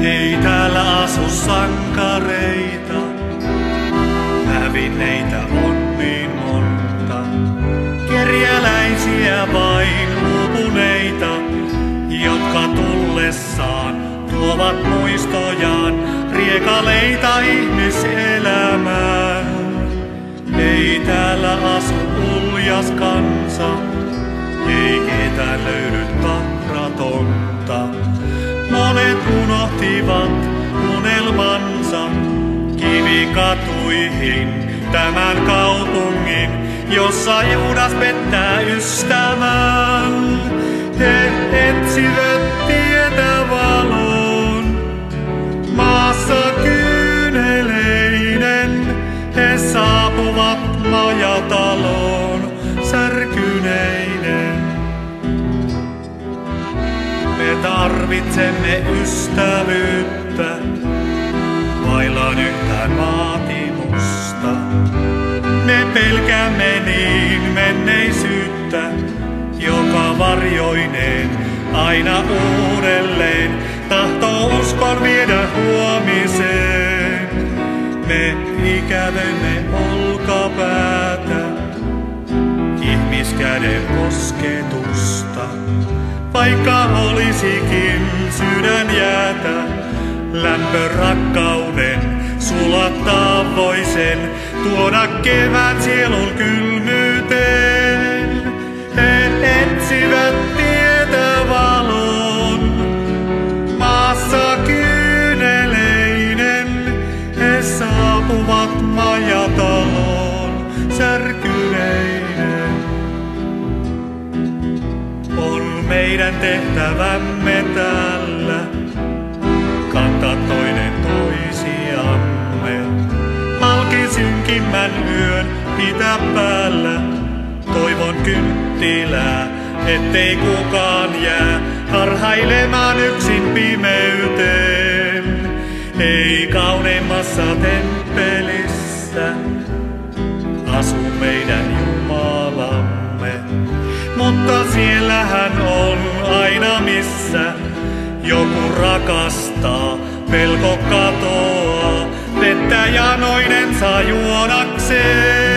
Ei täällä asu sankareita, hävinneitä on niin monta. Kerjäläisiä vain uupuneita, jotka tullessaan tuovat muistojaan riekaleita ihmiselämään. Ei täällä asu uljas kansa, ei ketään löydy tahratonta. Monet unohtivat unelmansa kivikatuihin tämän kaupungin, jossa Juudas pettää ystävän. He etsivät tietä valoon, maassa kyyneleinen. He saapuvat majataloon särkyneinen. Me tarvitsemme ystävyyttä, vaillaan yhtään vaatimusta. Me pelkäämme niin menneisyyttä, joka varjoineen aina uudelleen tahtoo uskon viedä huomiseen. Me ikävemme olkapäätä, ihmiskäden kosketusta. Vaikka olisikin sydänjäätä, lämpö rakkauden sulattaa voi sen, tuoda kevään sielun kylmyyteen. He etsivät tietä valoon, maassa kyyneleinen. He saapuvat majataloon särkyneinen. On meidän tehtävämme täällä kantaa toinen toisiamme. Halki synkimmän yön pitää päällä toivon kynttilää, ettei kukaan jää harhailemaan yksin pimeyteen. Ei kauneimmassa temppelissä asu meidän Jumalamme, mutta siellähän on aina missä joku rakastaa, pelko katoaa, vettä janoinen saa juodakseen.